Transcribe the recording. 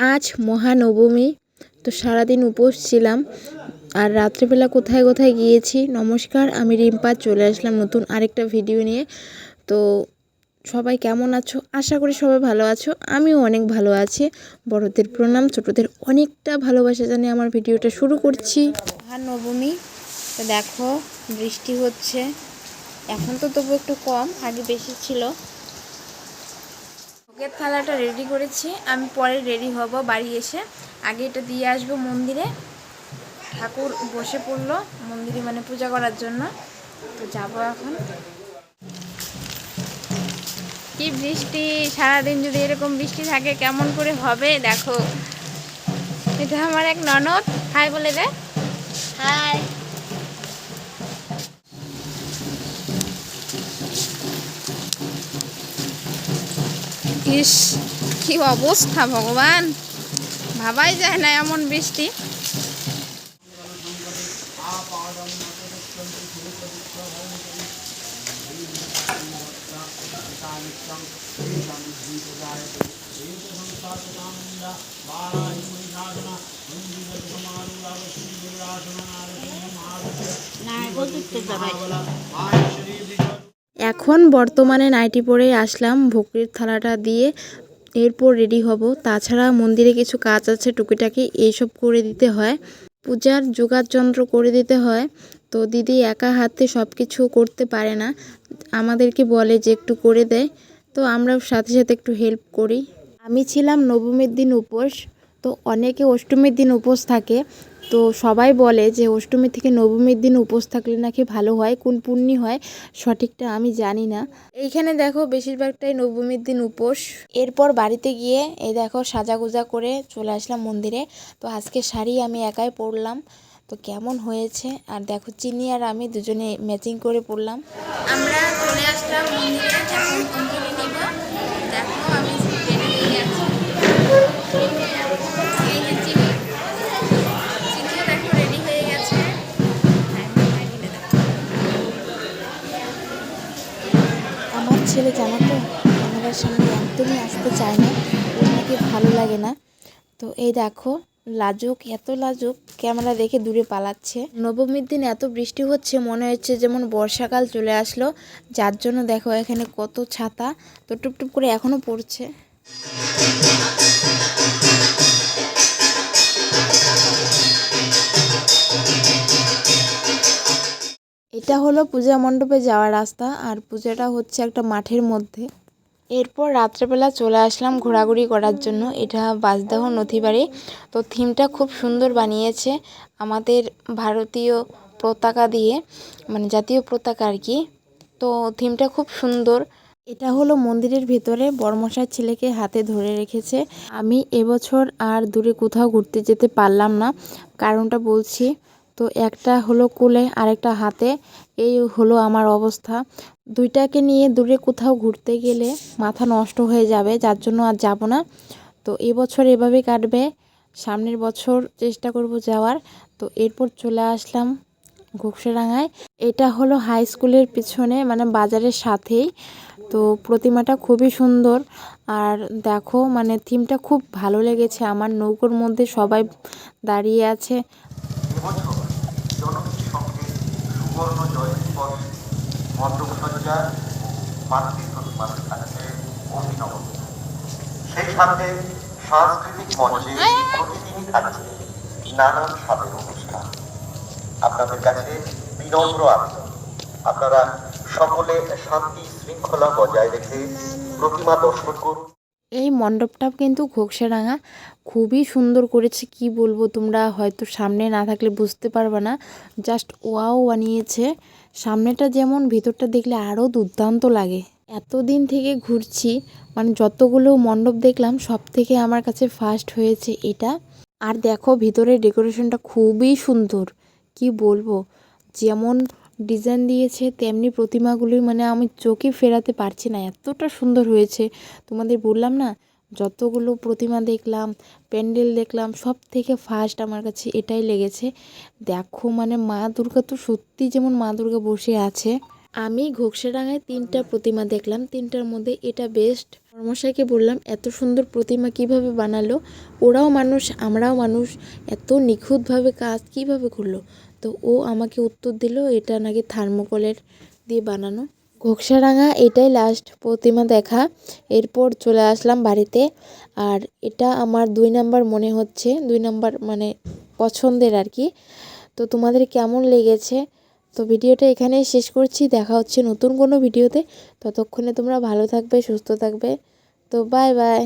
আজ মহানবমী, তো সারাদিন উপোস ছিলাম। আর রাত্রিবেলা কোথায় কোথায় গিয়েছি। নমস্কার, আমি রিম্পা চলে আসলাম নতুন আরেকটা ভিডিও নিয়ে। তো সবাই কেমন আছো? আশা করি সবাই ভালো আছো। আমিও অনেক ভালো আছি। বড়দের প্রণাম, ছোটদের অনেকটা ভালোবাসা জানিয়ে আমার ভিডিওটা শুরু করছি। মহানবমী, তো দেখো বৃষ্টি হচ্ছে। এখন তো তবু একটু কম, আগে বেশি ছিল। ভোগের থালাটা রেডি করেছি, আমি পরে রেডি হব বাড়ি এসে। আগে এটা দিয়ে আসবো মন্দিরে। ঠাকুর বসে পড়লো মন্দিরে, মানে পূজা করার জন্য। তো যাবো এখন। কি বৃষ্টি! সারাদিন যদি এরকম বৃষ্টি থাকে কেমন করে হবে দেখো। এটা আমার এক ননদ, হাই বলে দে। হাই। ইস, কি অবস্থা ভগবান! ভাবাই যায় না এমন বৃষ্টি। এখন বর্তমানে নাইটি পরেই আসলাম ভোগের থালাটা দিয়ে। এরপর রেডি হব। তাছাড়া মন্দিরে কিছু কাজ আছে টুকিটাকি, এইসব করে দিতে হয়। পূজার যোগাড়যন্ত্র করে দিতে হয়। তো দিদি একা হাতে সব কিছু করতে পারে না, আমাদেরকে বলে যে একটু করে দেয়। তো আমরাও সাথে সাথে একটু হেল্প করি। আমি ছিলাম নবমীর দিন উপোস। তো অনেকে অষ্টমীর দিন উপোস থাকে। তো সবাই বলে যে অষ্টমী থেকে নবমীর দিন উপোস থাকলে নাকি ভালো হয়, কোন পুণ্যি হয় সঠিকটা আমি জানি না। এইখানে দেখো বেশিরভাগটাই নবমীর দিন উপোস। এরপর বাড়িতে গিয়ে এই দেখো সাজাগুজা করে চলে আসলাম মন্দিরে। তো আজকে শাড়ি আমি একাই পরলাম। তো কেমন হয়েছে, আর দেখো চিনি আর আমি দুজনে ম্যাচিং করে পরলাম। আমরা চলে আসলাম মন্দিরে, এখন অঞ্জলি নিব। দেখো আমি রেডি হয়ে গেছি। এই যে চিনি, চিনিও দেখো রেডি হয়ে গেছে। আমার ছেলে জানো তো ক্যামেরার সামনে একদমই আসতে চায় না, ওর নাকি ভালো লাগে না। তো এই দেখো লাজুক, এত লাজুক, ক্যামেরা দেখে দূরে পালাচ্ছে। নবমীর দিন এত বৃষ্টি হচ্ছে, মনে হচ্ছে যেমন বর্ষাকাল চলে আসলো। যার জন্য দেখো এখানে কত ছাতা, তো টুপটুপ করে এখনো পড়ছে। এটা হলো পূজা মণ্ডপে যাওয়ার রাস্তা, আর পূজাটা হচ্ছে একটা মাঠের মধ্যে। এরপর রাত্রেবেলা চলে আসলাম ঘোরাঘুরি করার জন্য। এটা বাজদাহ নথিবাড়ি। তো থিমটা খুব সুন্দর বানিয়েছে, আমাদের ভারতীয় পতাকা দিয়ে, মানে জাতীয় পতাকা আর কি। তো থিমটা খুব সুন্দর। এটা হলো মন্দিরের ভেতরে, বড়মশাই ছেলেকে হাতে ধরে রেখেছে। আমি এবছর আর দূরে কোথাও ঘুরতে যেতে পারলাম না, কারণটা বলছি। তো একটা হলো কোলে, আরেকটা হাতে, এই হলো আমার অবস্থা। দুইটাকে নিয়ে দূরে কোথাও ঘুরতে গেলে মাথা নষ্ট হয়ে যাবে, যার জন্য আর যাব না। তো এবছর এভাবে কাটবে, সামনের বছর চেষ্টা করব যাওয়ার। তো এরপর চলে আসলাম ঘুগসাডাঙ্গায়। এটা হলো হাই স্কুলের পিছনে, মানে বাজারের সাথেই। তো প্রতিমাটা খুবই সুন্দর। আর দেখো মানে থিমটা খুব ভালো লেগেছে আমার। নৌকোর মধ্যে সবাই দাঁড়িয়ে আছে। সেই সাথে সাংস্কৃতিক মঞ্চে প্রতিদিনই থাকছে নানান স্বাদের অনুষ্ঠান। আপনাদের কাছে বিনম্র আবেদন, আপনারা সকলে শান্তি শৃঙ্খলা বজায় রেখে প্রতিমা দর্শন করুন। এই মণ্ডপটা কিন্তু ঘোগসাডাঙ্গা, খুবই সুন্দর করেছে। কি বলবো, তোমরা হয়তো সামনে না থাকলে বুঝতে পারবে না। জাস্ট ওয়াও বানিয়েছে। সামনেটা যেমন, ভিতরটা দেখলে আরও দুর্দান্ত লাগে। এতদিন থেকে ঘুরছি, মানে যতগুলো মণ্ডপ দেখলাম সব থেকে আমার কাছে ফার্স্ট হয়েছে এটা। আর দেখো ভিতরের ডেকোরেশনটা খুবই সুন্দর, কি বলবো। যেমন ডিজাইন দিয়েছে তেমনি প্রতিমাগুলি, মানে আমি চোখে ফেরাতে পারছি না, এতটা সুন্দর হয়েছে। তোমাদের বললাম না, যতগুলো প্রতিমা দেখলাম, প্যান্ডেল দেখলাম, সব থেকে ফার্স্ট আমার কাছে এটাই লেগেছে। দেখো মানে মা দুর্গা তো সত্যি যেমন মা দুর্গা বসে আছে। আমি ঘোকসাডাঙ্গায় 3টা প্রতিমা দেখলাম, 3টার মধ্যে এটা বেস্ট। কর্মশাইকে বললাম এত সুন্দর প্রতিমা কিভাবে বানালো, ওরাও মানুষ আমরাও মানুষ, এত নিখুঁতভাবে কাজ কিভাবে করলো। তো ও আমাকে উত্তর দিল এটা নাকি থার্মোকলের দিয়ে বানানো। ঘোকসাডাঙ্গা এটাই লাস্ট প্রতিমা দেখা, এরপর চলে আসলাম বাড়িতে। আর এটা আমার 2 নাম্বার মনে হচ্ছে, 2 নাম্বার মানে পছন্দের আর কি। তো তোমাদের কেমন লেগেছে? তো ভিডিওটা এখানেই শেষ করছি, দেখা হচ্ছে নতুন কোনো ভিডিওতে। ততক্ষণে তোমরা ভালো থাকবে, সুস্থ থাকবে। তো বাই বাই।